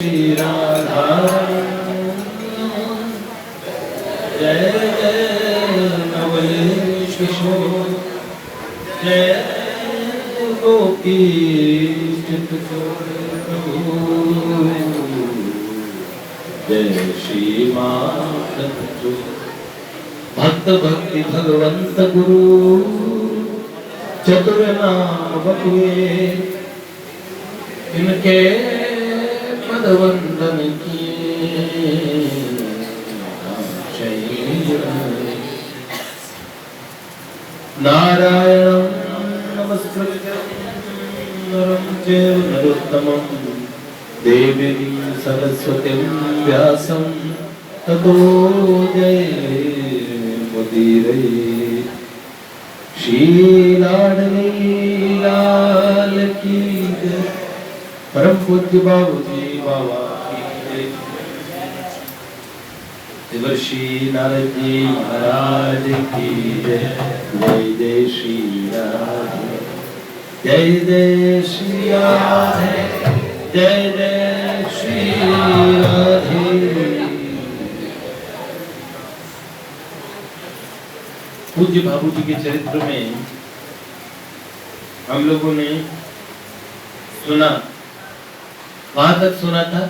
श्री राधा जय जय नवनीत किशोर जय गोपी चित प्रभु जय श्री माधव भक्त भक्ति भगवंत गुरु चतुर नाम बटुए इनके वंदन किए नारायण नमस्कृत्य नरं चैव नरोत्तमं देवीं सरस्वतीं व्यासं ततो जयमुदीरये श्री लाडली लाल की जय। परम पूज्य बाबूजी बाबा की देवर्षि नारद जी महाराज की जय। जय जय श्री राधे जय जय श्री राधे जय जय श्री राधे। पूज्य बाबूजी के चरित्र में हम लोगों ने सुना, वहां तक सुना था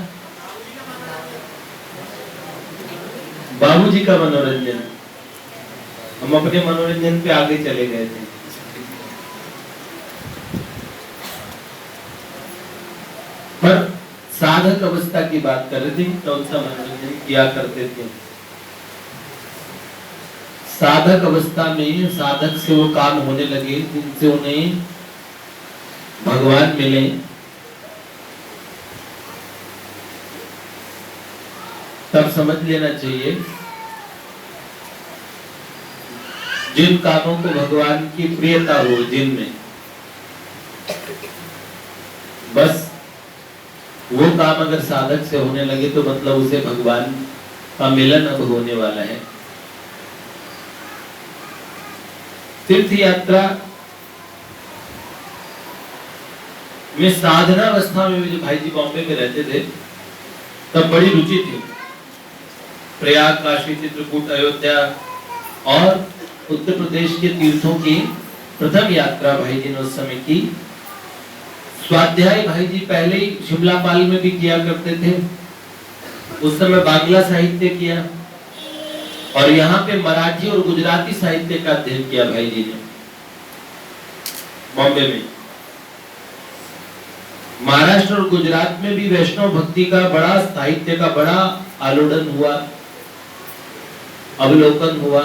बाबूजी का मनोरंजन। हम अपने मनोरंजन पे आगे चले गए थे। पर साधक अवस्था की बात कर रहे थे, कौन सा मनोरंजन किया करते थे। साधक अवस्था में साधक से वो काम होने लगे जिनसे उन्हें भगवान मिले। तब समझ लेना चाहिए जिन कामों को भगवान की प्रियता हो, जिनमें बस वो काम अगर साधक से होने लगे तो मतलब उसे भगवान का मिलन अब होने वाला है। तीर्थ यात्रा में साधना अवस्था में जो भाई जी बॉम्बे में रहते थे तब बड़ी रुचि थी। प्रयाग, काशी, चित्रकूट, अयोध्या और उत्तर प्रदेश के तीर्थों की प्रथम यात्रा भाई जी ने उस समय की। स्वाध्याय भाई जी पहले ही शिमला पाल में भी किया करते थे। उस समय बांग्ला साहित्य किया और यहाँ पे मराठी और गुजराती साहित्य का अध्ययन किया भाई जी ने बॉम्बे में। महाराष्ट्र और गुजरात में भी वैष्णव भक्ति का बड़ा, साहित्य का बड़ा आलोड़न हुआ, अवलोकन हुआ।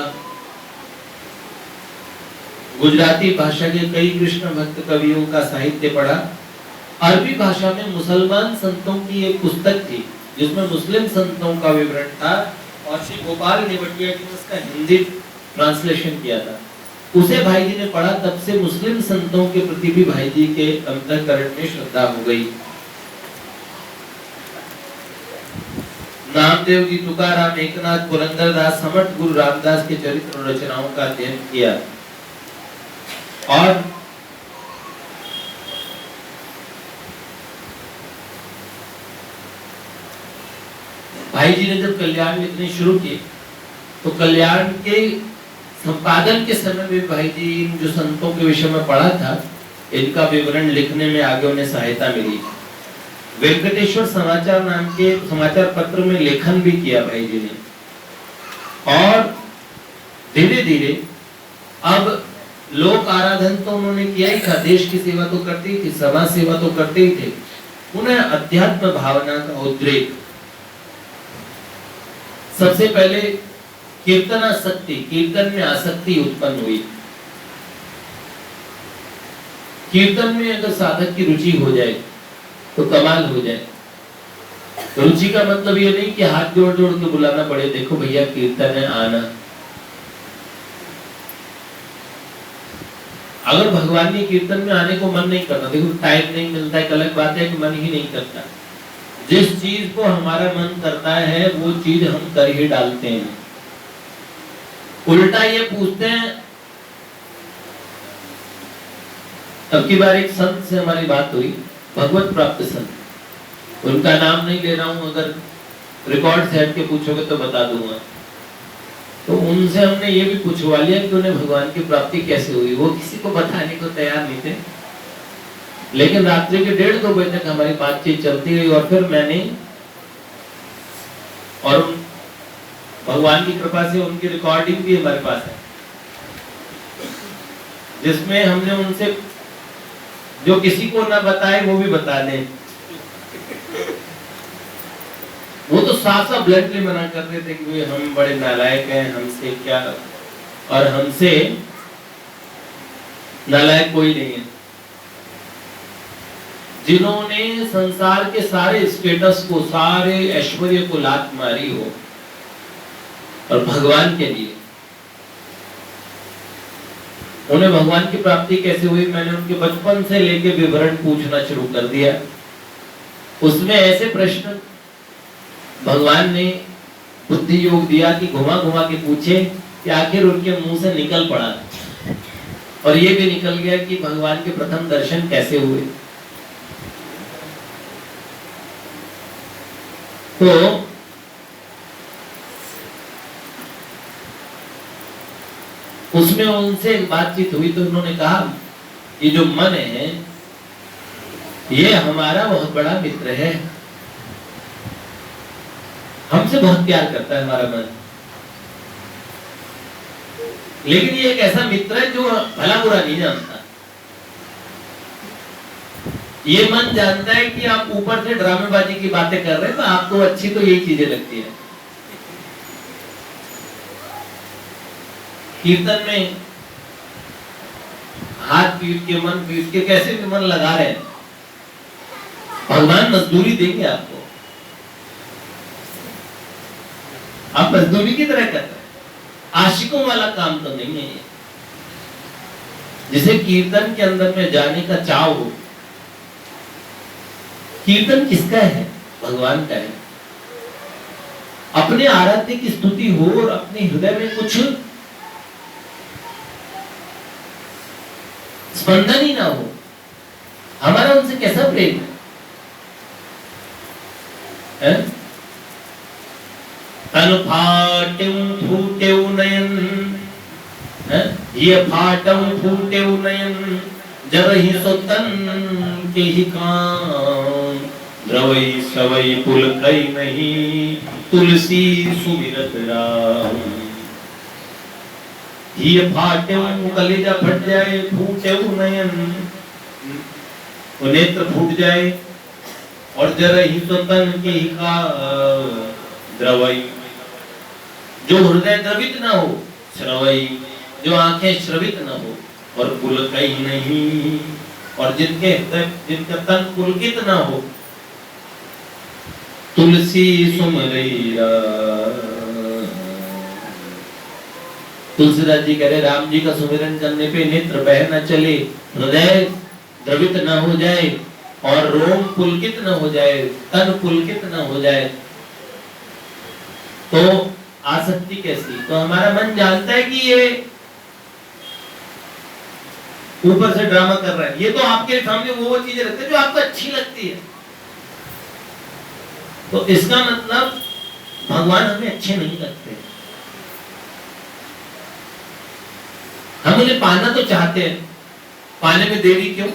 गुजराती भाषा के कई कृष्ण भक्त कवियों का साहित्य पढ़ा। अरबी भाषा में मुसलमान संतों की एक पुस्तक थी जिसमें मुस्लिम संतों का विवरण था और श्री गोपाल नेवटिया ने उसका हिंदी ट्रांसलेशन किया था। उसे भाई जी ने पढ़ा। तब से मुस्लिम संतों के प्रति भी भाई जी के अंतःकरण में श्रद्धा हो गई। नामदेव जी, तुकाराम, एकनाथ, पुरंदरदास, समर्थ गुरु रामदास के चरित्र और रचनाओं का अध्ययन किया और भाई जी ने जब कल्याण लिखने शुरू किए तो कल्याण के संपादन के समय में भाई जी इन जो संतों के विषय में पढ़ा था इनका विवरण लिखने में आगे उन्हें सहायता मिली। वेंकटेश्वर समाचार नाम के समाचार पत्र में लेखन भी किया भाई जी ने। और धीरे धीरे अब लोक आराधन तो उन्होंने किया ही था, देश की सेवा तो करते ही थे, समाज सेवा तो करते ही थे। उन्हें अध्यात्म भावना का उद्रेक, सबसे पहले कीर्तनासक्ति, कीर्तन में आसक्ति उत्पन्न हुई। कीर्तन में अगर साधक की रुचि हो जाए तो कमाल हो जाए। रुचि का मतलब ये नहीं कि हाथ जोड़ जोड़ के बुलाना पड़े, देखो भैया कीर्तन है, आना। अगर भगवान के कीर्तन में आने को मन नहीं करता, देखो टाइम नहीं मिलता, एक अलग बात है कि मन ही नहीं करता। जिस चीज को हमारा मन करता है वो चीज हम कर ही डालते हैं। उल्टा ये पूछते हैं। अब की बार एक संत से हमारी बात हुई, भगवत प्राप्त संत। उनका नाम नहीं ले रहा हूं, अगर रिकॉर्ड से हट के पूछोगे तो बता दूंगा। तो उनसे हमने ये भी पूछवा लिया कि उन्हें भगवान की प्राप्ति कैसे हुई। वो किसी को बताने को तैयार नहीं थे, लेकिन रात्रि के 1:30-2 बजे तक हमारी बातचीत चलती रही। और फिर मैंने, और भगवान की कृपा से उनकी रिकॉर्डिंग भी हमारे पास है, जिसमें हमने उनसे जो किसी को ना बताए वो भी बता दें। वो तो साफ साफ ब्लंटली मना कर रहे थे कि हम बड़े नालायक हैं, हमसे क्या, और हमसे नालायक कोई नहीं है। जिन्होंने संसार के सारे स्टेटस को, सारे ऐश्वर्य को लात मारी हो और भगवान के लिए, उन्हें भगवान की प्राप्ति कैसे हुई, मैंने उनके बचपन से लेके विवरण पूछना शुरू कर दिया। उसमें ऐसे प्रश्न भगवान ने बुद्धि योग दिया कि घुमा घुमा के पूछे कि आखिर उनके मुंह से निकल पड़ा। और ये भी निकल गया कि भगवान के प्रथम दर्शन कैसे हुए। तो उसमें उनसे बातचीत हुई तो उन्होंने कहा ये जो मन है ये हमारा बहुत बड़ा मित्र है, हमसे बहुत प्यार करता है हमारा मन, लेकिन ये एक ऐसा मित्र है जो भला बुरा नहीं जानता। ये मन जानता है कि आप ऊपर से ड्रामेबाजी की बातें कर रहे हैं तो आपको अच्छी तो यही चीजें लगती है। कीर्तन में हाथ पीट के, मन पीट के, कैसे भी मन लगा रहे हैं, भगवान मजदूरी देंगे आपको, आप मजदूरी की तरह कर रहे हैं। आशिकों वाला काम तो नहीं है ये। जिसे कीर्तन के अंदर में जाने का चाव हो, कीर्तन किसका है? भगवान का है। अपने आराध्य की स्तुति हो और अपने हृदय में कुछ स्पंदन ही ना हो, हमारा उनसे कैसा प्रेम है? तन फाटेउ फूटेउ नयन, ये फाटम फूटेउ नयन, जरहि सो तन के ही काम, द्रवई सवई पुलकई नहीं, तुलसी सुमिरत राम। ये फाटेउ, कलेजा फट जाए, फूटेउ नयन, नेत्र फूट जाए, और जरहि सो तन के ही काम, द्रवई, जो हृदय द्रवित ना हो, श्रवई, जो आंखें श्रवित ना हो, और पुलकई नहीं, और जिनके हृदय, जिनका तन पुलकित ना हो, तुलसी सुमरई राम। तुलसीदास जी कह रहे राम जी का सुमिरन करने पे नेत्र बह न चले, हृदय द्रवित ना हो जाए, और रोम पुलकित न हो जाए, तन पुलकित न हो जाए, तो आसक्ति कैसी? तो हमारा मन जानता है कि ये ऊपर से ड्रामा कर रहा है, ये तो आपके सामने वो चीजें रखते हैं जो आपको अच्छी लगती है। तो इसका मतलब भगवान हमें अच्छे नहीं लगते। हम उन्हें पाना तो चाहते हैं, पाने में देरी क्यों?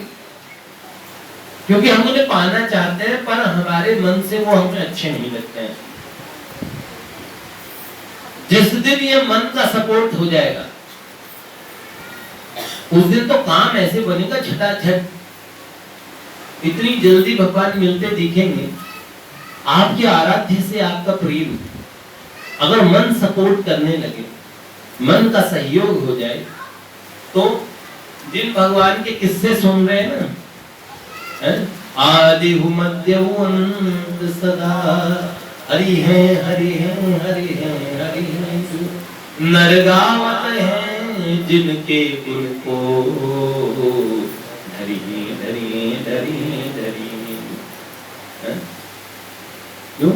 क्योंकि हम उन्हें पाना चाहते हैं, पर हमारे मन से वो हमें अच्छे नहीं लगते हैं। जिस दिन ये मन का सपोर्ट हो जाएगा, उस दिन तो काम ऐसे बनेगा झटाझट, इतनी जल्दी भगवान मिलते दिखेंगे। आपके आराध्य से आपका प्रेम अगर मन सपोर्ट करने लगे, मन का सहयोग हो जाए, तो जिन भगवान के किस्से सुन रहे हैं ना, आदि हूँ मध्य हूँ अंत सदा, हरि है हरि है हरि है हरि है, नर गावत है जिनके गुण को, धरी धरी धरी धरी। क्यों?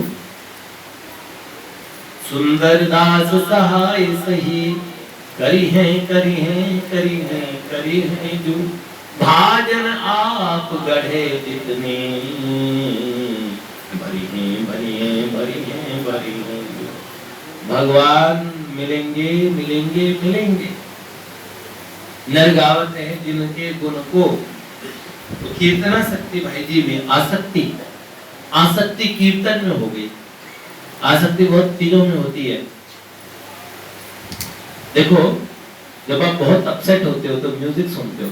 सुंदर दास सहाय सही, करी है करी है करी है करी है, जो भाजन आप गढ़े जितने, भरी हैं, भरी हैं, भरी हैं, भरी हैं। भगवान मिलेंगे, मिलेंगे, मिलेंगे। नरगावत है जिनके गुण को तो कीर्तना शक्ति भाई जी में आसक्ति, आसक्ति कीर्तन में हो गई। आसक्ति बहुत चीजों में होती है। देखो, जब आप बहुत अपसेट होते हो तो म्यूजिक सुनते हो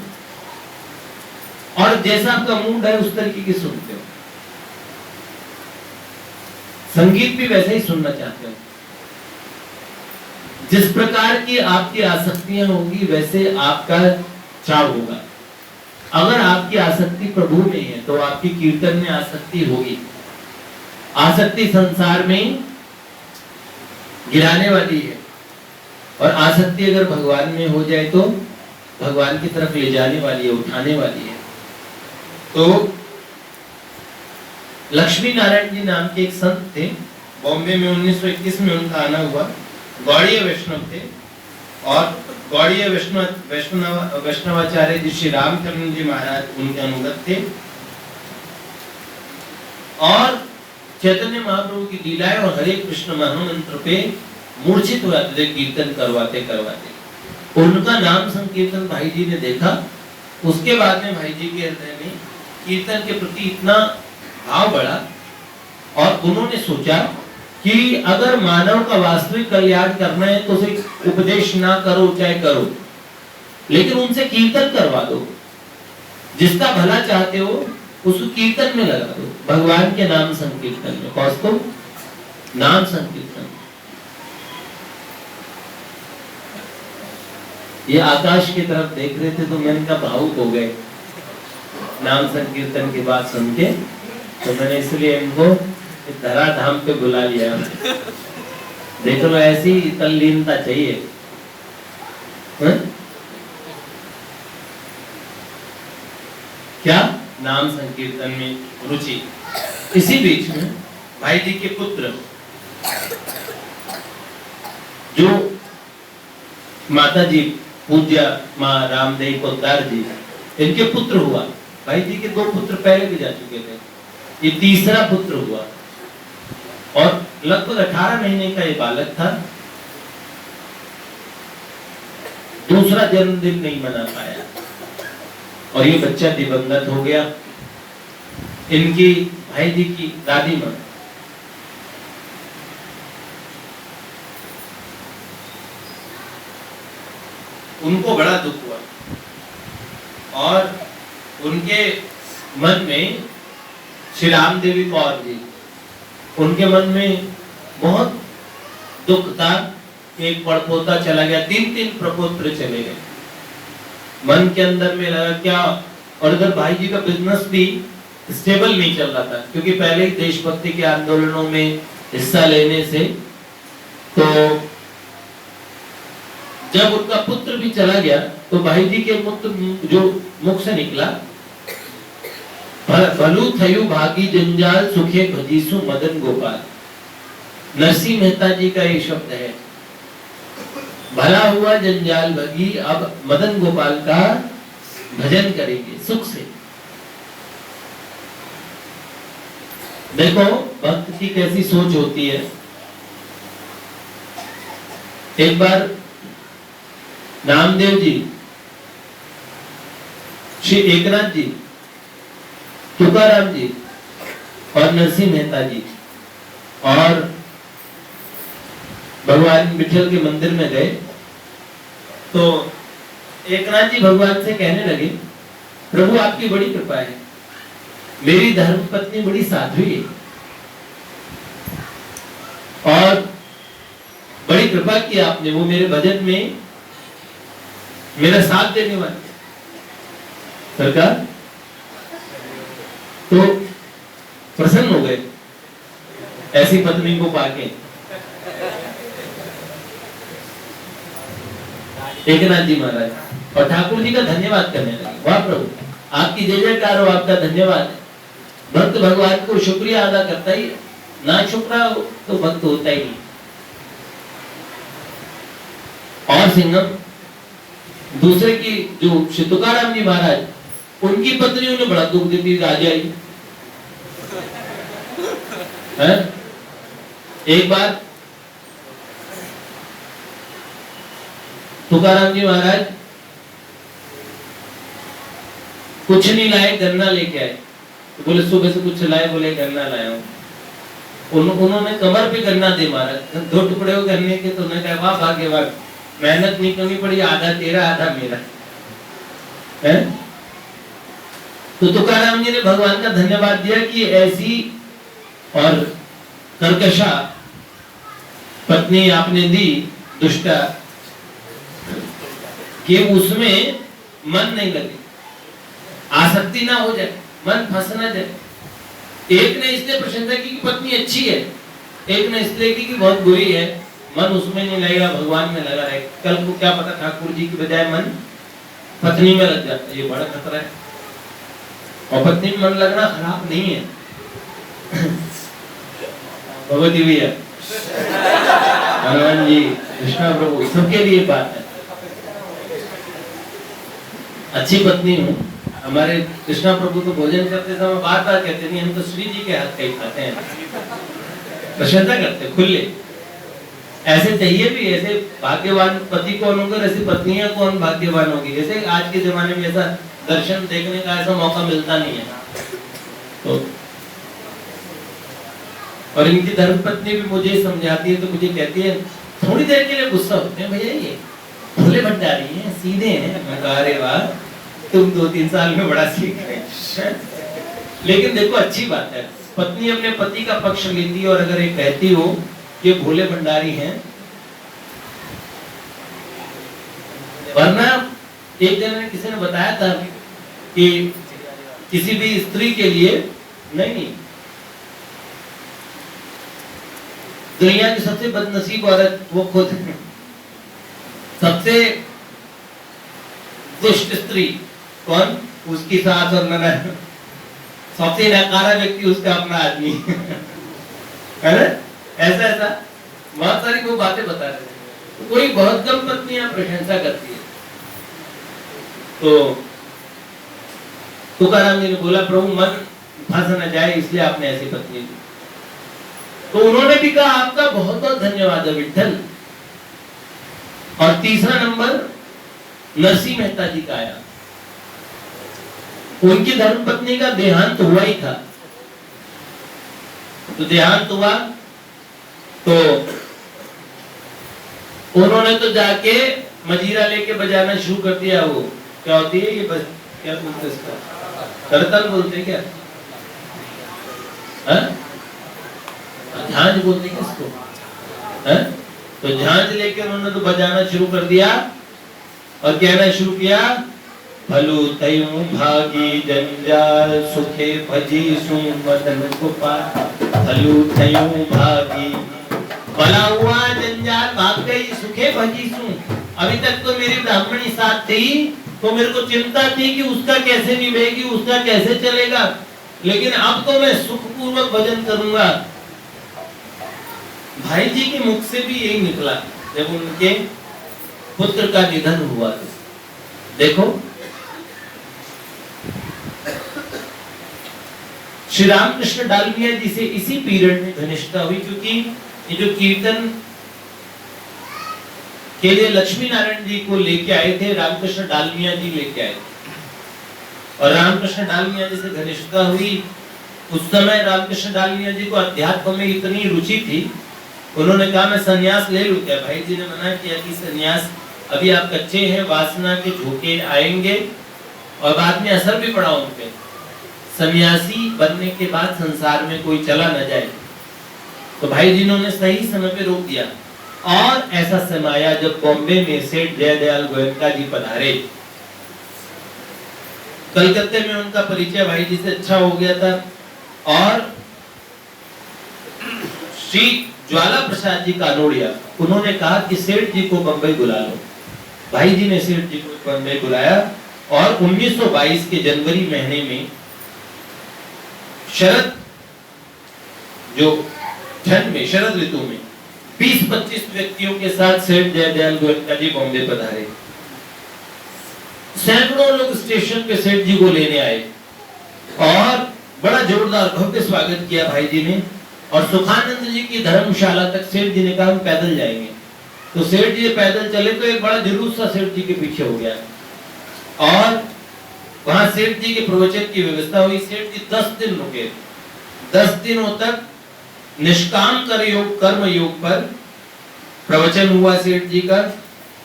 और जैसा आपका मूड है उस तरीके की सुनते हो। संगीत भी वैसे ही सुनना चाहते हो। जिस प्रकार की आपकी आसक्तियां होंगी वैसे आपका चाव होगा। अगर आपकी आसक्ति प्रभु में है तो आपकी कीर्तन में आसक्ति होगी। आसक्ति संसार में गिराने वाली है और आसक्ति अगर भगवान में हो जाए तो भगवान की तरफ ले जाने वाली है, उठाने वाली है। तो लक्ष्मी नारायण जी नाम के एक संत थे, बॉम्बे में 1921 में उनका आना हुआ। गौड़ीय वैष्णव थे और गौड़ीय वैष्णवाचार्य जी श्री रामचंद्र जी महाराज उनके अनुगत थे और चैतन्य महाप्रभु की लीलाएं और हरे कृष्ण महामंत्र पे मूर्छित हो जाते थे कीर्तन करवाते करवाते। उनका नाम संकीर्तन भाई जी ने देखा। उसके बाद में भाई जी के हृदय में कीर्तन के प्रति इतना भाव बढ़ा और उन्होंने सोचा कि अगर मानव का वास्तविक कल्याण करना है तो उसे उपदेश ना करो चाहे करो, लेकिन उनसे कीर्तन करवा दो। जिसका भला चाहते हो उसको कीर्तन में लगा दो, भगवान के नाम संकीर्तन में। कौन नाम संकीर्तन। ये आकाश की तरफ देख रहे थे तो मैंने कहा भावुक हो गए नाम संकीर्तन की बात सुन के, तो मैंने इसलिए इनको धरा धाम पे बुला लिया। देख लो ऐसी तल्लीनता चाहिए। हा? क्या नाम संकीर्तन में रुचि। इसी बीच में भाई जी के पुत्र जो माता जी पूज्या माँ रामदेव पोद्दार जी, इनके पुत्र हुआ। भाई जी के 2 पुत्र पहले भी जा चुके थे, ये तीसरा पुत्र हुआ और लगभग 18 महीने का ये बालक था। दूसरा जन्मदिन नहीं मना पाया और ये बच्चा दिवंगत हो गया। इनकी भाई जी की दादी माँ उनको बड़ा दुख हुआ और उनके मन में श्री रामदेवी कौर जी, उनके मन में बहुत दुख था कि एक पड़पोता चला गया। 3 प्रपोत्र चले गए। मन के अंदर में लगा क्या। और इधर भाई जी का बिजनेस भी स्टेबल नहीं चल रहा था क्योंकि पहले ही देशभक्ति के आंदोलनों में हिस्सा लेने से। तो जब उनका पुत्र भी चला गया तो भाई जी के जो मुख से निकला, भलू थयु भागी जंजाल सुखे भजीसु मदन गोपाल। नरसिंह मेहता जी का ये शब्द है। भला हुआ जंजाल भगी, अब मदन गोपाल का भजन करेंगे सुख से। देखो भक्त की कैसी सोच होती है। एक बार नामदेव जी, श्री एकनाथ जी, तुकाराम जी और नरसिंह मेहता जी और भगवान विठल के मंदिर में गए तो एकनाथ जी भगवान से कहने लगे, प्रभु आपकी बड़ी कृपा है, मेरी धर्म पत्नी बड़ी साध्वी है और बड़ी कृपा की आपने, वो मेरे भजन में मेरा साथ देने वाले सरकार। तो प्रसन्न हो गए ऐसी पत्नी को पाके। एकनाथ जी महाराज और ठाकुर जी का धन्यवाद करने लगे। वाह प्रभु, आपकी जय जयकार हो, आपका धन्यवाद है। भक्त भगवान को शुक्रिया अदा करता ही, ना शुक्रा हो तो भक्त होता ही नहीं। और सिंघम दूसरे की जो श्री तुकाराम जी महाराज, उनकी पत्नी उन्हें बड़ा दुख देती, राजा ही है? एक बार तुकाराम जी महाराज कुछ नहीं लाए, गन्ना लेके आए। तो बोले सुबह से कुछ लाए? बोले गन्ना लाया हूँ। उन्होंने कमर पे गन्ना दे मारा, 2 टुकड़े हो गन्ने के। तो उन्होंने कहा वाह भाग्यवान, मेहनत नहीं करनी पड़ी, आधा तेरा आधा मेरा है। तो तुकाराम जी ने भगवान का धन्यवाद दिया कि ऐसी और कर्कशा पत्नी आपने दी, दुष्टा, कि उसमें मन नहीं लगे, आसक्ति ना हो जाए, मन फंस ना जाए। एक ने इसलिए प्रशंसा की कि पत्नी अच्छी है, एक ने इसलिए की कि बहुत बुरी है, मन उसमें नहीं लगेगा, भगवान में लगा रहे। कल को क्या पता ठाकुर जी की बजाय मन पत्नी में लग जाता है, ये बड़ा खतरा है। और पत्नी में मन लगना खराब नहीं है। भगवती भैया, हनुमान जी, कृष्णा प्रभु, सबके लिए बात है। अच्छी पत्नी हूँ। हमारे कृष्णा प्रभु तो भोजन करते समय बार बार कहते नहीं, हम तो श्री जी के हाथ का ही खाते हैं, प्रशंसा करते खुले। ऐसे चाहिए भी, ऐसे भाग्यवान पति कौन होगा, ऐसी पत्नियां कौन भाग्यवान होगी। जैसे आज के जमाने में ऐसा दर्शन देखने का ऐसा मौका मिलता नहीं है। तो और इनकी धर्मपत्नी भी मुझे समझाती है, तो मुझे कहती है, थोड़ी देर के लिए गुस्सा होते हैं, भैया ये भोले भंडारी हैं, सीधे हैं। मैं कहा अरे वाह, तुम 2-3 साल में बड़ा सीख गए। लेकिन देखो अच्छी बात है, पत्नी अपने पति का पक्ष लेती है, और अगर ये कहती हो कि भोले भंडारी हैं। वरना एक जन ने किसी ने बताया था कि किसी भी स्त्री के लिए नहीं, दुनिया की सबसे बदनसीब औरत वो खुद है। सबसे दुष्ट स्त्री कौन? उसकी सास और ननद। सबसे नकारा व्यक्ति उसका अपना आदमी है ना। ऐसा ऐसा बहुत सारी वो बातें बता रहे थे। कोई बहुत कम पत्नियां प्रशंसा करती है। तो तुकाराम जी ने बोला, प्रभु मन फंस न जाए, इसलिए आपने ऐसी पत्नी दी। तो उन्होंने भी कहा आपका बहुत बहुत धन्यवाद है विठ्ठल। और तीसरा नंबर नरसिंह मेहता जी का आया। उनकी धर्मपत्नी का देहांत हुआ ही था। तो देहांत हुआ तो उन्होंने तो जाके मजीरा लेके बजाना शुरू कर दिया। वो क्या होती है ये, बस क्या बोलते हैं इसका, करतल बोलते हैं क्या, झांझ बोलते हैं इसको, है? तो झांझ लेके उन्होंने तो बजाना शुरू कर दिया और कहना शुरू किया, भलू तयूं भागी जंजाल सुखे भजी सु मदन गोपाल। भलू तयूं भागी, भला हुआ जंजाल भाग गई, सुखे भजी सु। अभी तक तो मेरी ब्राह्मणी साथ थी, तो मेरे को चिंता थी कि उसका कैसे निभेगी, उसका कैसे चलेगा, लेकिन अब तो मैं सुखपूर्वक भजन करूंगा। भाई जी के मुख से भी यही निकला जब उनके पुत्र का निधन हुआ। देखो श्री रामकृष्ण डालमिया जी से इसी पीरियड में घनिष्ठता हुई, क्योंकि ये जो कीर्तन के लिए लक्ष्मी नारायण जी को लेके आए थे, रामकृष्ण डालमिया जी लेके आए और रामकृष्ण डालमिया जी से घनिष्ठता हुई। उस समय रामकृष्ण डालमिया जी को अध्यात्म में इतनी रुचि थी, उन्होंने कहा मैं सन्यास ले लूं क्या। भाई जी ने मना किया कि सन्यास अभी आप कच्चे हैं, वासना के झोंके आएंगे और बाद में असर भी पड़ा उन पे। सन्यासी बनने के बाद संसार में कोई चला न जाए। तो भाई जी ने सही समय पे रोक दिया। और ऐसा समय आया जब बॉम्बे में सेठ जयदयाल गोयनका जी पधारे। कलकत्ते में उनका परिचय भाई जी से अच्छा हो गया था और श्री ज्वाला प्रसाद जी कानोड़िया, उन्होंने कहा कि सेठ जी को बंबई बुला लो। भाई जी ने सेठ जी को बंबई बुलाया और 1922 के जनवरी महीने में शरद जो ठंड में शरद ऋतु में 20-25 व्यक्तियों के साथ सेठ जयदयाल गोयनका जी बॉम्बे पधारे। सैकड़ों लोग स्टेशन पे सेठ जी को लेने आए और बड़ा जोरदार भव्य स्वागत किया भाई जी ने। और सुखानंद जी की धर्मशाला तक सेठ जी ने कहा हम पैदल जाएंगे। तो सेठ जी पैदल चले तो एक बड़ा जुलूस सा सेठ जी के पीछे हो गया और वहां सेठ जी के प्रवचन की व्यवस्था हुई। सेठ जी 10 दिन रुके। 10 दिनों तक निष्काम कर्म योग पर प्रवचन हुआ सेठ जी का।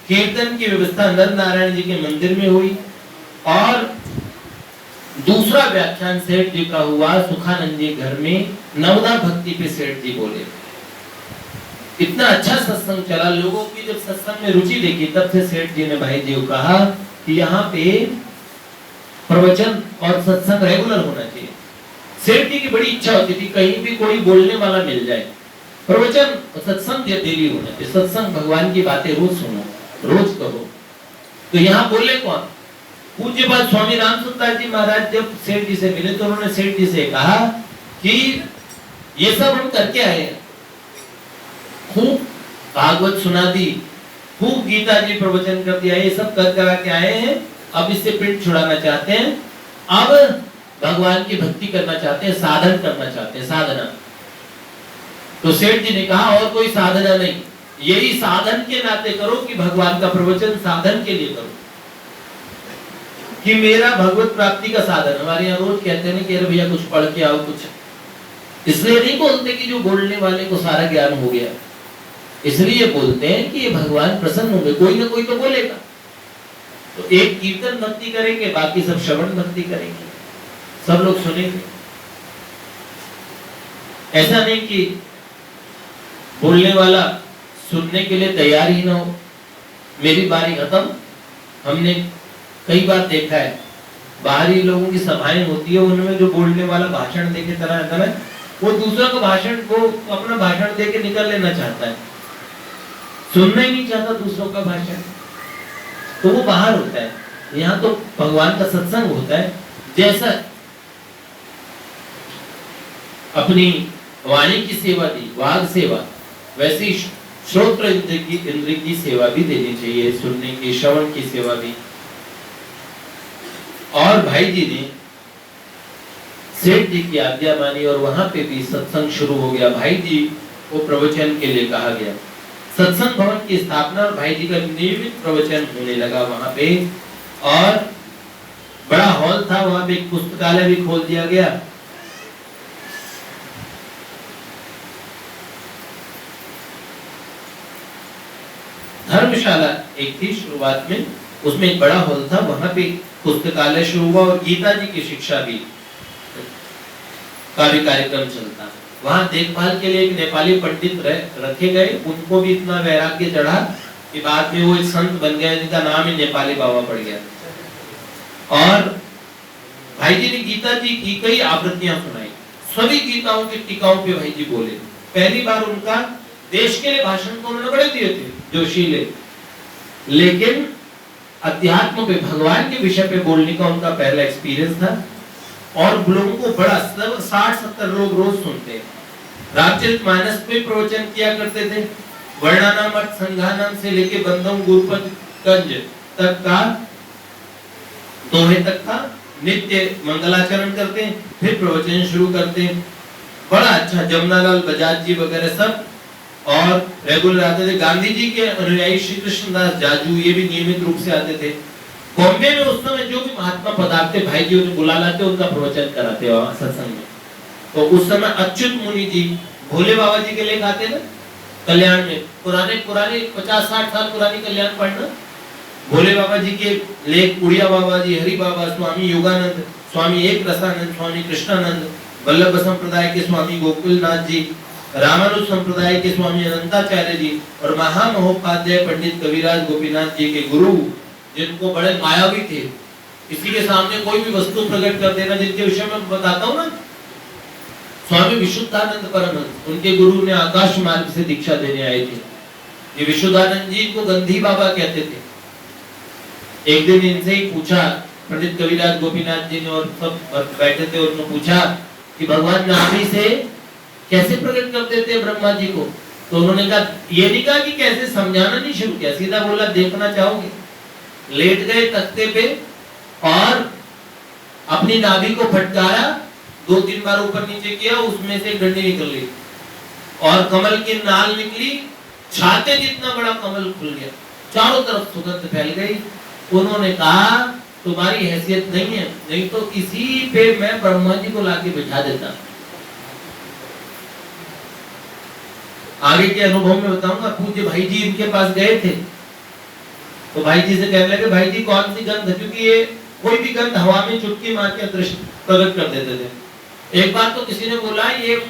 कीर्तन की व्यवस्था नर नारायण जी के मंदिर में हुई और दूसरा व्याख्यान सेठ जी का हुआ सुखानंद जी घर में। नवदा भक्ति पे सेठ जी बोले। इतना अच्छा सत्संग चला, लोगों की जब सत्संग में रुचि देखी तब से सेठ जी ने भाई जी को कहा कि यहाँ पे प्रवचन और सत्संग रेगुलर होना चाहिए। सेठ जी की बड़ी इच्छा होती थी कहीं भी कोई बोलने वाला मिल जाए। प्रवचन और सत्संग डेली होना चाहिए। सत्संग भगवान की बातें रोज सुनो, रोज कहो। तो यहाँ बोले कौन? पूज्य बात स्वामी रामसुंदर जी महाराज जब सेठ जी से मिले तो उन्होंने सेठ जी से कहा कि ये सब हम करके आए हैं, खूब भागवत सुना दी, खूब गीता जी प्रवचन कर दिया, ये सब कर करा के आए हैं, अब इससे पिंड छुड़ाना चाहते हैं, अब भगवान की भक्ति करना चाहते हैं, साधन करना चाहते हैं, साधना। तो सेठ जी ने कहा और कोई साधना नहीं, यही साधन के नाते करो कि भगवान का प्रवचन साधन के लिए करो कि मेरा भगवत प्राप्ति का साधन। हमारे यहाँ रोज कहते हैं कि अरे भैया कुछ पढ़ के आओ कुछ, इसलिए नहीं बोलते कि जो बोलने वाले को सारा ज्ञान हो गया, इसलिए बोलते हैं कि ये भगवान प्रसन्न होंगे, कोई ना कोई तो बोलेगा। तो एक कीर्तन भक्ति करेंगे, बाकी सब श्रवण भक्ति करेंगे, सब लोग सुनेंगे। ऐसा नहीं कि बोलने वाला सुनने के लिए तैयार ही ना हो। मेरी बारी खत्म, हमने कई बार देखा है बाहरी लोगों की सभाएं होती है, उनमें जो बोलने वाला भाषण देके तरह आता है, वो दूसरों का भाषण को अपना भाषण देके निकल लेना चाहता है, सुनना ही नहीं चाहता दूसरों का भाषण, तो वो बाहर होता है। यहाँ तो भगवान का सत्संग होता है। जैसा अपनी वाणी की सेवा दी, वाग सेवा, वैसी श्रोत्र इंद्र की सेवा भी देनी चाहिए, सुनने की, श्रवण की सेवा भी। और भाई जी ने सेठ जी की आज्ञा मानी और वहां पे भी सत्संग शुरू हो गया। भाई जी को प्रवचन के लिए कहा गया। सत्संग भवन की स्थापना और भाई जी का नियमित प्रवचन होने लगा वहां पे। और बड़ा हॉल था, वहां पे एक पुस्तकालय भी खोल दिया गया। धर्मशाला एक थी शुरुआत में, उसमें एक बड़ा हॉल था, वहां पे पुस्तकालय शुरू हुआ और गीता जी की शिक्षा भी का भी कार्यक्रम चलता। वहां देखभाल के लिए एक नेपाली पंडित रखे गए, उनको भी इतना वैराग्य चढ़ा कि बाद में वो एक संत बन गए जिनका नाम ही नेपाली बाबा पड़ गया। और भाई जी ने गीता जी की कई आवृत्तियां सुनाई, सभी गीताओं की टीकाओं पे भाई जी बोले। पहली बार उनका देश के लिए भाषण तो उन्होंने बड़े दिए थे जोशीले, लेकिन अध्यात्म पे, भगवान के विषय पे बोलने का उनका पहला एक्सपीरियंस था। और लोगों को बड़ा 60-70 लोग रोज सुनते। रामचरितमानस पे प्रवचन किया करते थे। वर्णानाम अर्थ संघानाम से लेके बंधम गुरुपद कंज तक का, दोहे तक का नित्य मंगलाचरण करते, फिर प्रवचन शुरू करते। बड़ा अच्छा, जमुनालाल बजाज जी वगैरह सब और रेगुलर आते थे। गांधी जी के अनुयायी श्री कृष्णदास जाजू ये भी नियमित रूप से आते थे। बॉम्बे में उस समय जो भी महात्मा पधारते भाई जी उन्हें बुला लाते, उनका प्रवचन कराते वहां सत्संग में। तो उस समय अच्युत मुनि जी भोले बाबा जी के लेख आते ना कल्याण में, पुराने 50-60 साल पुरानी कल्याण पढ़ना, भोले बाबा जी के लेख, उड़िया बाबा जी, हरि बाबा, स्वामी योगानंद, स्वामी एक रसानंद, स्वामी कृष्णानंद, वल्लभ संप्रदाय के स्वामी गोकुलनाथ जी, रामानुज संप्रदाय के स्वामी अनंताचार्य जी और महामहोपाध्याय पंडित कविराज गोपीनाथ जी के गुरु, जिनको बड़े मायावी थे, किसी के सामने कोई भी वस्तु प्रकट कर देना, जिनके विषय में बताता हूँ ना, स्वामी विशुद्धानंद परमहंस, उनके गुरु ने आकाश मार्ग से दीक्षा देने आए थे। ये विशुद्धानंद जी को गंधी बाबा कहते थे। एक दिन इनसे ही पूछा, पंडित कविराज गोपीनाथ जी ने और सब बैठे थे, उन्होंने पूछा कि भगवान नाभि से कैसे प्रकट कर देते हैं ब्रह्मा जी को? तो उन्होंने कहा, ये नहीं कहा कि कैसे, समझाना नहीं शुरू किया, सीधा बोला देखना चाहोगे? लेट गए तख्ते पे और अपनी नाभि को फटकारा, 2-3 बार ऊपर नीचे किया, उसमें से डंडी निकल गई। और कमल की नाल निकली, छाते जितना बड़ा कमल खुल गया, चारों तरफ सुगंध फैल गई। उन्होंने कहा तुम्हारी हैसियत नहीं है, नहीं तो इसी पे मैं ब्रह्मा जी को लाके बिठा देता। आगे के अनुभव में बताऊंगा। पूज्य भाई जी इनके पास गए थे, तो भाई जी से कहने लगे भाई जी कौन सी गंध, क्योंकि ये कोई भी गंध हवा में चुटकी मार के दृश्य प्रकट कर देते थे। एक बार तो किसी ने बोला ये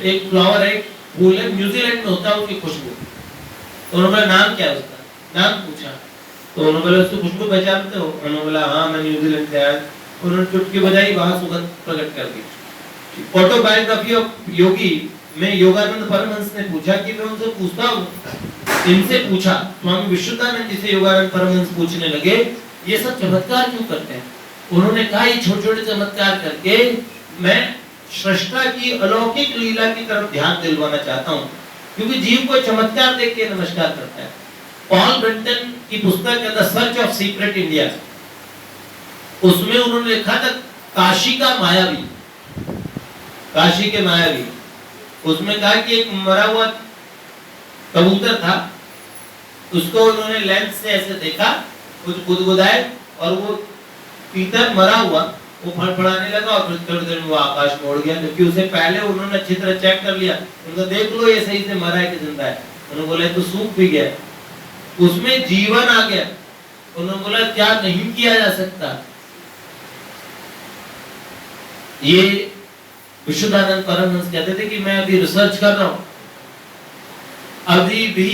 एक फ्लावर है, फूल है, न्यूजीलैंड में होता है उसकी खुशबू। तो उन्होंने नाम क्या है उसका, नाम पूछा, तो उन्होंने बोला उसकी खुशबू पहचानते हो? उन्होंने बोला हाँ मैं न्यूजीलैंड से आया। उन्होंने चुटकी बजाई, वहां सुगंध प्रकट कर दी। ऑटोबायोग्राफी ऑफ योगी में योगानंद परमहंस ने पूछा कि मैं उनसे पूछता हूँ, इनसे पूछा स्वामी विश्वदानंद जी से योगानंद परमहंस पूछने लगे ये सब चमत्कार क्यों करते हैं? उन्होंने कहा ये छोटे छोटे चमत्कार करके मैं सृष्टा की अलौकिक लीला की तरफ ध्यान दिलवाना चाहता हूँ, क्योंकि जीव को चमत्कार देख के नमस्कार करता है। पॉल ब्रंटन की पुस्तक है the search of secret India, उसमें उन्होंने लिखा था काशी का मायावी, काशी के मायावी। उसमें कहा कि एक मरा हुआ कबूतर था, उसको उन्होंने लेंस से ऐसे देखा, कुछ गुदगुदाए और वो तीतर मरा हुआ वो फड़फड़ाने लगा और फिर थोड़ी देर में वो आकाश में उड़ गया, क्योंकि उसे पहले उन्होंने अच्छी तरह चेक कर लिया। उनको देख लो ये सही से मरा है कि जिंदा है। उन्होंने बोला तो सूख भी गया, उसमें जीवन आ गया। उन्होंने बोला क्या नहीं किया जा सकता? ये विश्वदानंद परमहंस कहते थे कि मैं अभी रिसर्च कर रहा हूं, अभी भी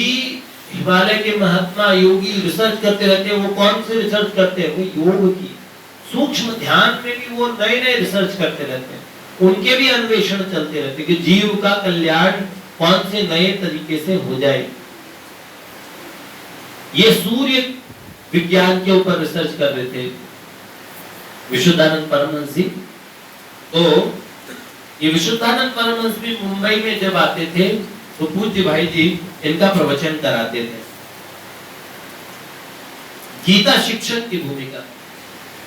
हिमालय के महात्मा योगी रिसर्च करते रहते हैं। वो कौन से रिसर्च करते हैं? वो योग की, सूक्ष्म ध्यान में भी वो नए नए रिसर्च करते रहते हैं। उनके भी अन्वेषण चलते रहते कि जीव का कल्याण कौन से नए तरीके से हो जाए। ये सूर्य विज्ञान के ऊपर रिसर्च कर रहे थे विश्वदानंद परमहंस जी। तो ये विश्वदानंद परमहंस भी मुंबई में जब आते थे तो पूज्य भाई जी इनका प्रवचन कराते थे। गीता शिक्षक की भूमिका,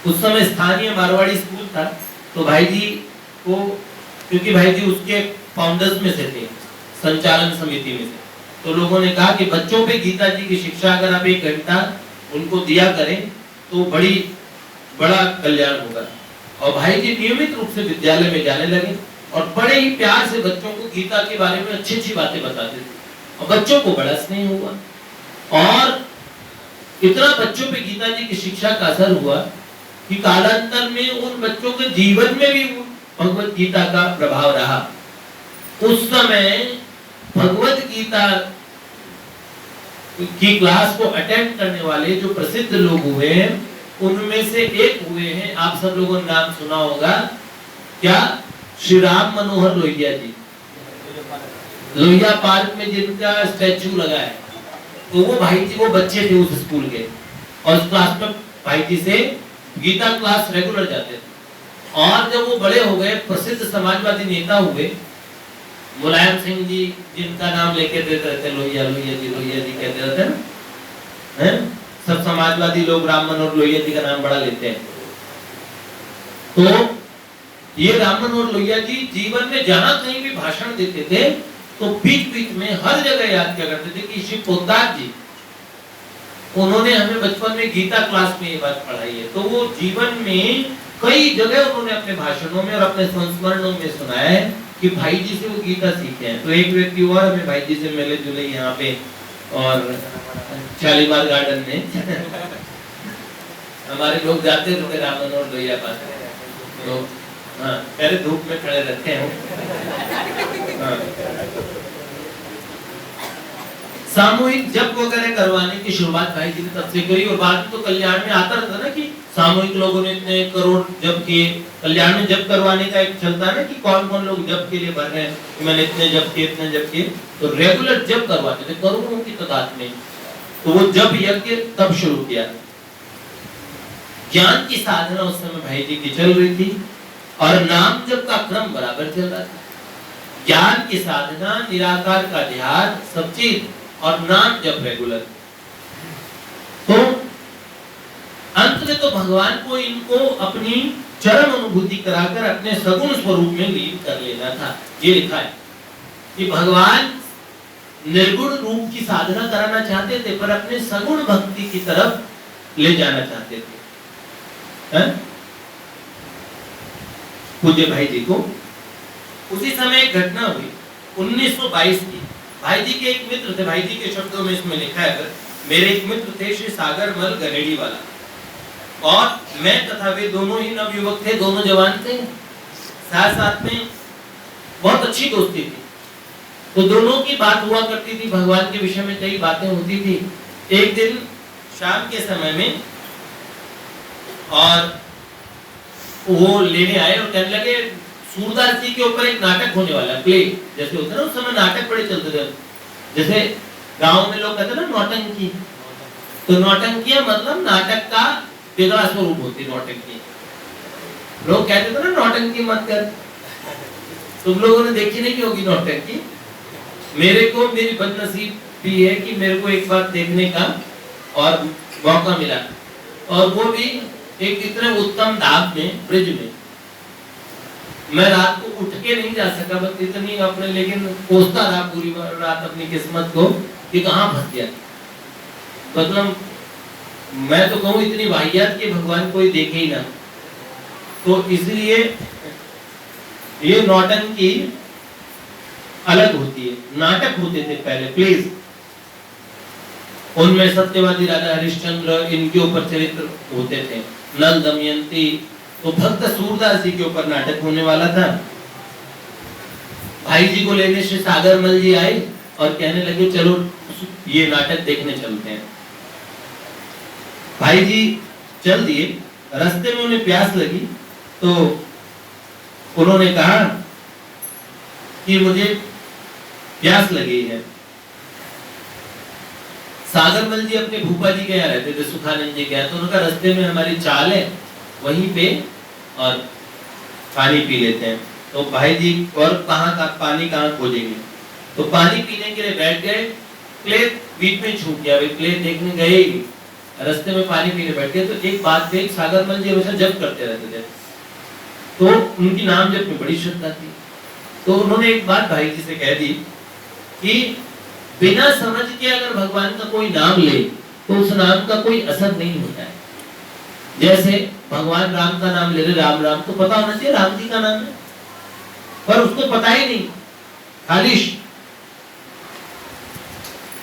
उस समय स्थानीय मारवाड़ी स्कूल था, तो भाई जी को, क्योंकि भाई जी उसके फाउंडर्स में से थे, संचालन समिति में से, तो लोगों ने कहा कि बच्चों पे गीता जी की शिक्षा अगर आप 1 घंटा उनको दिया करें तो बड़ा कल्याण होगा। और भाई जी नियमित रूप से विद्यालय में जाने लगे और बड़े ही प्यार से बच्चों को गीता के बारे में अच्छी अच्छी बातें बताते थे और बच्चों को बड़ा स्नेह हुआ और इतना बच्चों पे गीता जी की शिक्षा का असर हुआ कि कालांतर में उन बच्चों के जीवन में भी भगवत गीता का प्रभाव रहा। उस समय भगवत गीता की क्लास को अटेंड करने वाले जो प्रसिद्ध लोग हुए हैं उनमें से एक हुए हैं, आप सब लोगों ने नाम सुना होगा क्या, श्री राम मनोहर लोहिया जी। लोहिया पार्क में जिनका स्टैचू लगा है, तो वो भाई जी वो बच्चे थे उस स्कूल के और उस क्लास में भाई जी से गीता क्लास रेगुलर जाते थे। और जब वो बड़े हो गए, प्रसिद्ध समाजवादी नेता हुए, मुलायम सिंह जी जिनका नाम लेके देते रहते लोहिया जी कहते रहते हैं, सब समाजवादी लोग राम मनोहर लोहिया जी का नाम बड़ा लेते हैं। तो ये राम मनोहर लोहिया जी जीवन में जहां कहीं भी भाषण देते थे तो बीच बीच में हर जगह याद किया करते थे कि श्री पोद्दार जी, उन्होंने हमें बचपन में गीता क्लास में ये बात पढ़ाई है। तो वो जीवन में कई जगह उन्होंने अपने भाषणों में और अपने संस्मरणों में सुनाया है कि भाई जी से वो गीता सीखे हैं। तो एक व्यक्ति और हमें भाई जी से मिले जुले यहाँ पे और शालीमार गार्डन में हमारे लोग जाते थे राम मनोहर लोहिया पास, तो हाँ पहले धूप में खड़े रहते हैं। हाँ। सामूहिक जप वगैरह करवाने की शुरुआत भाई जी ने तब से करी और बाद में तो कल्याण में आता रहता ना कि सामूहिक लोगों ने इतने करोड़ जप किए। कल्याण में जप करवाने का एक चलता है ना कि कौन कौन लोग जप के लिए भर रहे हैं कि मैंने इतने जप किए, तो रेगुलर जप करवाते थे करोड़ों की तादाद में। तो वो जप यज्ञ तब शुरू किया। ज्ञान की साधना उस समय भाई जी की चल रही थी और नाम जप का क्रम बराबर चल रहा था। ज्ञान की साधना, निराकार का ध्यान, सब चीज और नाम जप रेगुलर। तो अंत में तो भगवान को इनको अपनी चरम अनुभूति कराकर अपने सगुण स्वरूप में लीन कर लेना था, ये लिखा है। कि भगवान निर्गुण रूप की साधना कराना चाहते थे पर अपने सगुण भक्ति की तरफ ले जाना चाहते थे। हैं? पूज्य भाई जी को उसी समय एक घटना हुई 1922 की। भाई जी के एक मित्र थे, भाई जी के शब्दों में इसमें लिखा है, मेरे एक मित्र थे श्री सागर मल गनेड़ी वाला, और मैं तथा वे दोनों ही नवयुवक थे, दोनों जवान थे, साथ साथ में बहुत अच्छी दोस्ती थी। तो दोनों की बात हुआ करती थी, भगवान के विषय में कई बातें होती थी। एक दिन शाम के समय में और वो लेने आए और कहने लगे सूरदास जी के ऊपर एक नाटक होने वाला है, प्ले जैसे होता है ना, उस समय नाटक बड़े चलते थे। जैसे गांव में लोग कहते हैं ना नौटंकी, तो नौटंकियां मतलब नाटक का बिगड़ा स्वरूप होती। नौटंकी लोग कहते थे ना नौटंकी मत कर, तुम लोगों ने देखी नहीं होगी नौटंकी। मेरे को मेरी बदनसीबी है कि मेरे को एक बार देखने का और मौका मिला, और वो भी एक इतने उत्तम धाम में, ब्रिज में। मैं रात को उठ के नहीं जा सका, बस इतनी अपने, लेकिन कोसता रहा पूरी रात अपनी किस्मत को कि कहाँ फंस गया। मतलब मैं तो कहूँ इतनी वाहियात कि भगवान कोई देखे ही ना। तो इसलिए ये नौटंकी अलग होती है। नाटक होते थे पहले, प्लीज, उनमें सत्यवादी राजा हरिश्चंद्र, इनके ऊपर चरित्र होते थे, नल दमयंती। तो भक्त सूरदास जी के ऊपर नाटक होने वाला था। भाई जी को लेने से सागर मल जी आए और कहने लगे चलो ये नाटक देखने चलते हैं। भाई जी चल दिए। रास्ते में उन्हें प्यास लगी तो उन्होंने कहा कि मुझे प्यास लगी है। सागर मल जी अपने भूपा जी के यहाँ रहते थे, सुखानंद जी के यहाँ। तो उनका रास्ते में हमारी चाल है, वहीं पे और पानी पी लेते हैं। तो भाई जी और कहाँ का पानी कहाँ खोजेंगे, तो पानी पीने के लिए बैठ गए। प्लेट बीच में छूट गया, प्लेट देखने गए ही रास्ते में पानी पीने बैठ गए। तो एक बात पे सागर मल जी हमेशा जप करते रहते थे, तो उनकी नाम जप में बड़ी श्रद्धा थी। तो उन्होंने एक बात भाई जी से कह दी कि बिना समझ के अगर भगवान का कोई नाम ले तो उस नाम का कोई असर नहीं होता है। जैसे भगवान राम का नाम ले रहे, राम राम, तो पता होना चाहिए राम जी का नाम है, पर उसको पता ही नहीं, खालिश।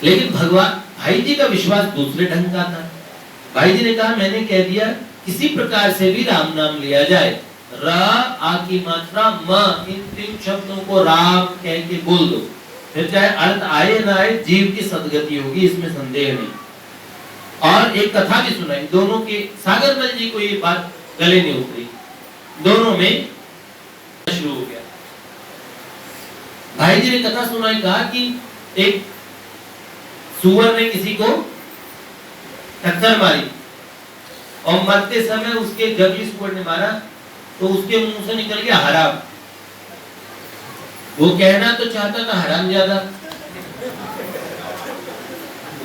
लेकिन भगवान, भाई जी का विश्वास दूसरे ढंग का था। भाई जी ने कहा मैंने कह दिया किसी प्रकार से भी राम नाम लिया जाए, र आ की मात्रा म, इन 3 शब्दों को राम कह के बोल दो, फिर चाहे अर्थ आए ना आए जीव की सदगति होगी, इसमें संदेह नहीं। और एक कथा भी सुनाई दोनों के। सागर मल जी को ये बात गले नहीं उतरी, दोनों में शुरू हो गया। भाई जी ने कथा सुनाई, कहा कि एक सुअर ने किसी को टक्कर मारी और मरते समय उसके जंगली सुअर ने मारा तो उसके मुंह से निकल गया हराम। वो कहना तो चाहता था हराम ज्यादा,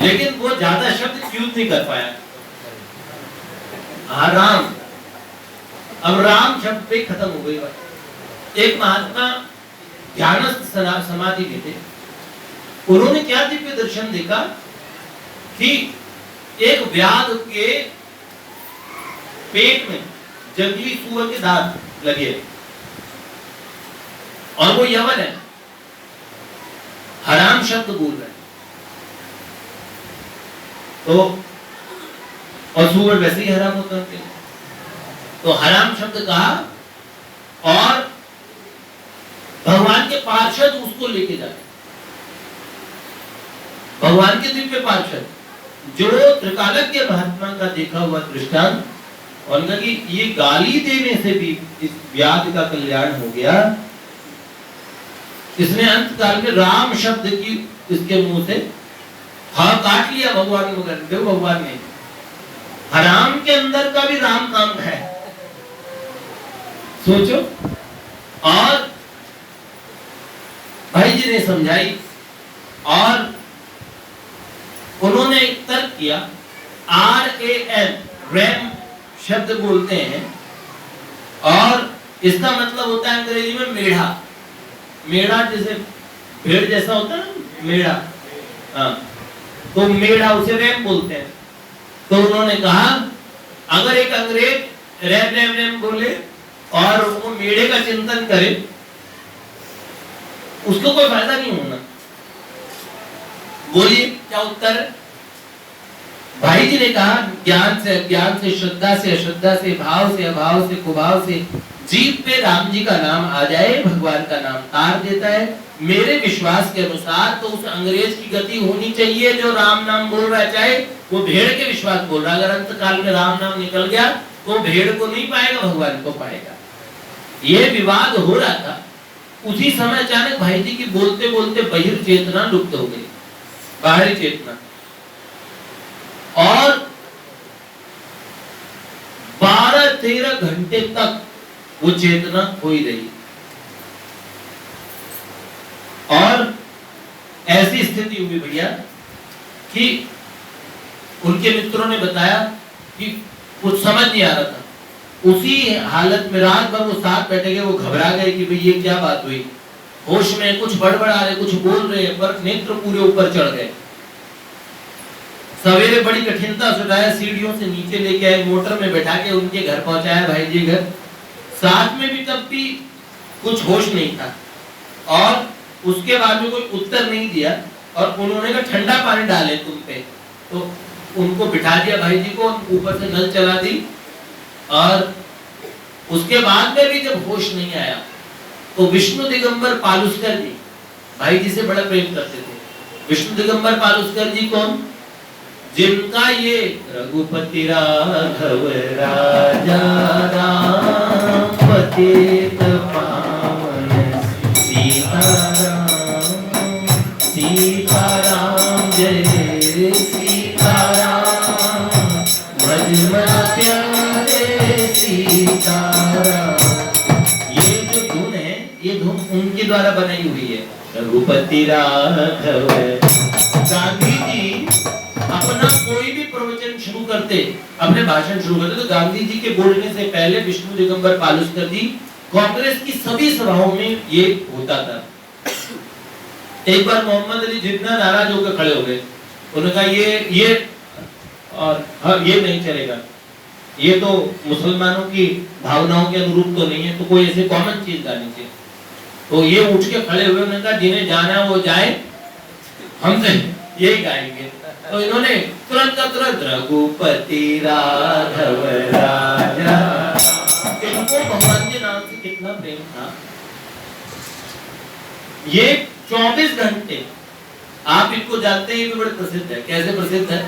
लेकिन वो ज्यादा शब्द यूज नहीं कर पाया, हराम। अब राम शब्द पे खत्म हो गई बात। एक महात्मा ध्यानस्थ समाधि में थे, उन्होंने क्या दिव्य दर्शन देखा कि एक व्याध के पेट में जंगली सुअर के दांत लगे और वो यवन है, हराम शब्द बोल रहे हैं। तो और सुअर वैसे ही हराम होता है, तो हराम शब्द कहा और भगवान के पार्षद उसको लेके जाते, भगवान के दिव्य पार्षद जो त्रिकालज्ञ महात्मा का देखा हुआ दृष्टांत, और उनका कि ये गाली देने से भी इस व्याध का कल्याण हो गया। इसने अंत काल में राम शब्द की इसके मुंह से हाँ काट लिया भगवान को, देव भगवान ने। हराम के अंदर का भी राम काम है, सोचो। और भाई जी ने समझाई और उन्होंने एक तर्क किया। RAM, रैम शब्द बोलते हैं और इसका मतलब होता है अंग्रेजी में मेढ़ा। मेढ़ा जैसे भेड़ जैसा होता है मेढ़ा, हाँ, तो मेढ़ा उसे रैम बोलते हैं। तो उन्होंने कहा अगर एक अंग्रेज रैम रैम रैम बोले और वो मेढ़े का चिंतन करे, उसको कोई फायदा नहीं होना। बोलिए क्या उत्तर है? भाई जी ने कहा ज्ञान से अज्ञान से, श्रद्धा से अश्रद्धा से, भाव से अभाव से, कुभाव से जीभ पे राम जी का नाम आ जाए, भगवान का नाम तार देता है। मेरे विश्वास के अनुसार तो उस अंग्रेज की गति होनी चाहिए जो राम नाम बोल रहा है, चाहे वो भेड़ के विश्वास बोल रहा है। अगर अंत काल में राम नाम निकल गया तो भेड़ को नहीं पाएगा, भगवान को पाएगा। ये विवाद हो रहा था। उसी समय अचानक भाई जी की बोलते बोलते बहिर चेतना लुप्त हो गई, बाहरी चेतना, और 12-13 घंटे तक वो चेतना खोई रही। और ऐसी स्थिति हुई भैया कि उनके मित्रों ने बताया कि कुछ समझ नहीं आ रहा था। उसी हालत में रात भर वो साथ बैठे गए, वो घबरा गए कि भाई ये क्या बात हुई। होश में कुछ बड़बड़ा रहे, कुछ बोल रहे, पर नेत्र पूरे ऊपर चढ़ गए। सवेरे बड़ी कठिनता से उठाया, सीढ़ियों से नीचे लेके आए, मोटर में बैठा के उनके घर पहुंचाया भाई जी घर। साथ में भी तब भी कुछ होश नहीं था और उसके बाद में कोई उत्तर नहीं दिया। और उन्होंने कहा ठंडा पानी डाले तुम पे, तो उनको बिठा दिया भाई जी को, ऊपर से नल चला दी। और उसके बाद में भी जब होश नहीं आया तो विष्णु दिगंबर पालुस्कर जी भाई जी से बड़ा प्रेम करते थे। विष्णु दिगंबर पालुस्कर जी कौन? जिनका ये रघुपति राघव राजा राम पतित पावन सीताराम, सीताराम जय सीताराम, भज मन प्यारे सीताराम। ये जो धुन है, ये धुन उनके द्वारा बनाई हुई है, रघुपति राघव। गांधी जी अपना कोई भी प्रवचन शुरू करते, अपने भाषण शुरू करते, तो गांधी जी के बोलने से पहले विष्णु दिगंबर पालुस्कर जी कांग्रेस की सभी सभाओं में ये होता था। एक बार मोहम्मद अली जिन्ना नाराज होकर खड़े हो गए। उन्होंने कहा ये और हाँ, ये नहीं चलेगा, ये तो मुसलमानों की भावनाओं के अनुरूप तो नहीं है, तो कोई ऐसे कॉमन चीज गानी चाहिए। तो ये उठ के खड़े हुए, उन्होंने कहा जिन्हें जाना वो जाए, हम तो यही गाएंगे। तो इन्होंने तुरंत रघुपति राघव राजा, इनको भगवान के नाम से कितना प्रेम था। ये 24 घंटे, आप इनको जानते हैं, ये भी बड़े प्रसिद्ध है। कैसे प्रसिद्ध है?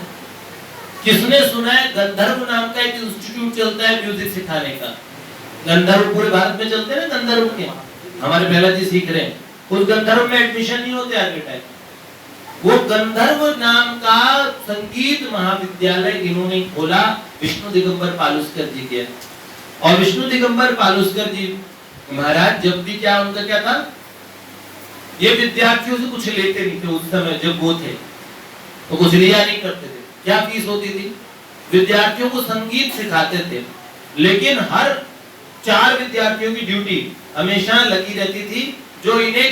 किसने सुना है? गंधर्व नाम का एक इंस्टीट्यूट चलता है म्यूजिक सिखाने का। गंधर्व पूरे भारत में चलते हैं ना, गंधर्व के हमारे पहला जी सीख रहे हैं। उस गंधर्व में एडमिशन नहीं होते आज के टाइम। वो गंधर्व नाम का संगीत महाविद्यालय इन्होंने खोला विष्णु दिगंबर पालुस्कर जी के। और विष्णु दिगंबर पालुस्कर जी महाराज जब भी क्या उनका क्या था, ये विद्यार्थियों से कुछ लेते नहीं थे उस समय जब वो थे, तो कुछ लिया नहीं करते थे। क्या फीस होती थी? विद्यार्थियों को संगीत सिखाते थे, लेकिन हर 4 विद्यार्थियों की ड्यूटी हमेशा लगी रहती थी, जो इन्हें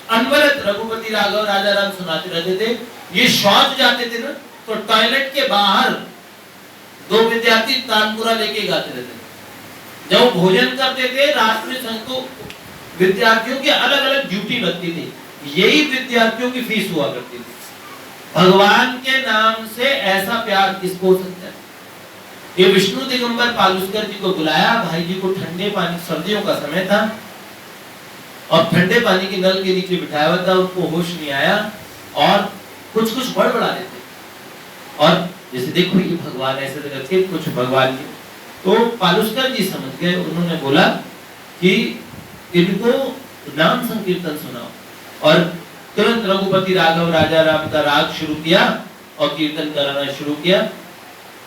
अनवरत रघुपति राघव राजा राम सुनाते रहते थे। ये शौच जाते थे ना, तो टॉयलेट के बाहर 2 विद्यार्थी तानपुरा लेके गाते रहते थे। जब भोजन करते थे रात में संतो विद्यार्थियों की अलग अलग ड्यूटी लगती थी। यही विद्यार्थियों की फीस हुआ करती थी। भगवान के नाम से ऐसा प्यार किसको हो सकता है? ये विष्णु दिगंबर पालुस्कर जी को बुलाया, भाई जी को ठंडे पानी, सर्दियों का समय था और ठंडे पानी के नल के नीचे बिठाया हुआ था। उनको होश नहीं आया और कुछ कुछ बड़बड़ा रहे थे। और जैसे देखो ये भगवान ऐसे करके कुछ भगवान जी, तो पालुस्कर जी समझ गए। उन्होंने बोला कि इनको नाम संकीर्तन सुनाओ। और तुरंत रघुपति राघव राजा राम का राग शुरू किया और कीर्तन कराना शुरू किया।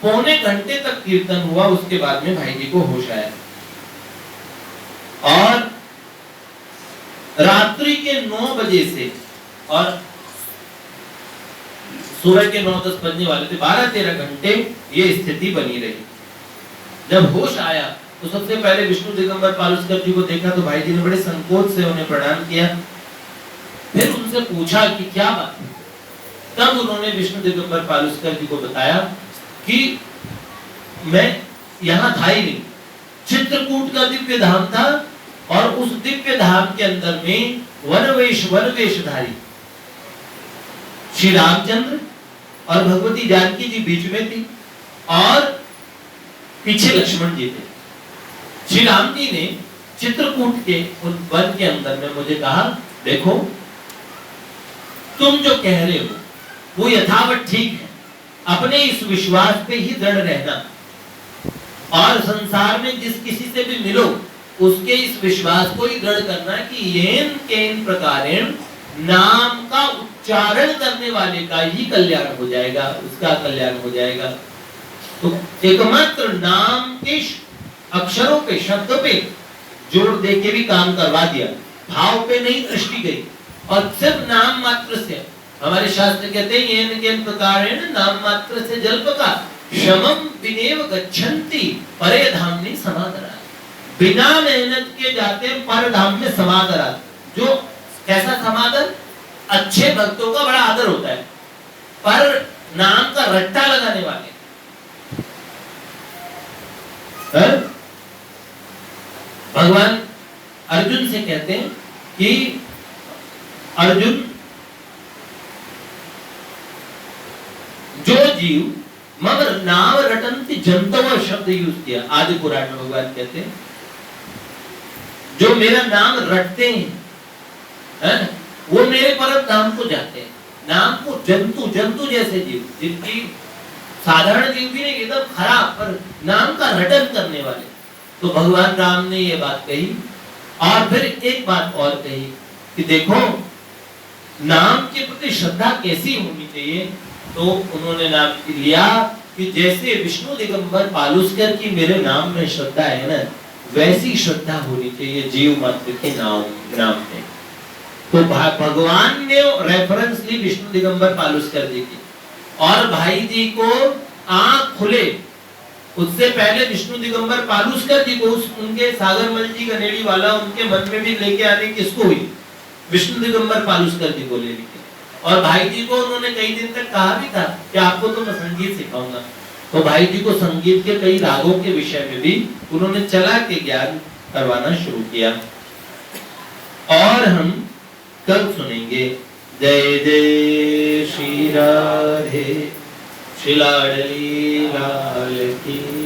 पौने घंटे तक कीर्तन हुआ। उसके बाद में भाई जी को होश आया और रात्रि के 9 बजे से और सुबह के 9-10 बजने वाले थे, 12-13 घंटे ये स्थिति बनी रही। जब होश आया तो सबसे पहले विष्णु दिगंबर पालुस्कर जी को देखा तो भाई जी ने बड़े संकोच से उन्हें प्रणाम किया। फिर उनसे पूछा कि क्या बात है, तब उन्होंने विष्णु दिगंबर पालुसकर जी को बताया कि मैं यहाँ था ही नहीं, चित्रकूट का दिव्य धाम था और उस दिव्य धाम के अंदर में वनवेशधारी श्री रामचंद्र और भगवती जानकी जी बीच में थी और पीछे लक्ष्मण जी थे। श्री राम जी ने चित्रकूट के उन वन के अंदर में मुझे कहा, देखो तुम जो कह रहे हो वो यथावत ठीक है, अपने इस विश्वास पे ही दृढ़ रहना और संसार में जिस किसी से भी मिलो उसके इस विश्वास को ही दृढ़ करना कि येन केन प्रकारेण नाम का उच्चारण करने वाले का ही कल्याण हो जाएगा, उसका कल्याण हो जाएगा। तो एकमात्र नाम के अक्षरों पे, शब्दों पे जोड़ दे के भी काम करवा दिया, भाव पे नहीं दृष्टि गई और सिर्फ नाम मात्र से। हमारे शास्त्र कहते हैं येन केन प्रकारेण नाम मात्र से जल्पका शमम विनेव गच्छन्ति परे धामनि समादरा। बिना मेहनत के जाते पर धाम में समादरा। जो कैसा समादर? अच्छे भक्तों का बड़ा आदर होता है, पर नाम का रट्टा लगाने वाले भगवान अर्जुन से कहते हैं कि अर्जुन, जो जीव मम नाम रटन्ति जंतव शब्द यूज किया, आदि पुराण में भगवान कहते हैं जो मेरा नाम रटते हैं वो मेरे परम धाम को जाते हैं। नाम को जंतु जैसे जीव, जिनकी साधारण जीव भी नहीं, एकदम खराब पर नाम का रटन करने वाले, तो भगवान राम ने ये बात कही। और फिर एक बात और कही कि देखो नाम के प्रति श्रद्धा कैसी होनी चाहिए, तो उन्होंने नाम लिया कि जैसे विष्णु दिगंबर पालुसकर की मेरे नाम में श्रद्धा है ना, वैसी श्रद्धा होनी चाहिए जीव मात्र के नाम में। तो भगवान ने रेफरेंस ली विष्णु दिगंबर पालुसकर जी की, और भाई जी को आंख खुले उससे पहले विष्णु दिगंबर पालुसकर जी को उनके सागरमल जी गनेड़ी वाला उनके मन में भी लेके आने किसको हुई? विष्णु दिगंबर पालुसकर जी को ले लेके। और भाई जी को उन्होंने कई दिन तक कहा भी था कि आपको तो मैं संगीत सिखाऊंगा, तो भाई जी को संगीत के कई रागों के विषय में भी उन्होंने चला के ज्ञान करवाना शुरू किया। और हम कल सुनेंगे जय जय श्री राधे श्री लाडली लाल की।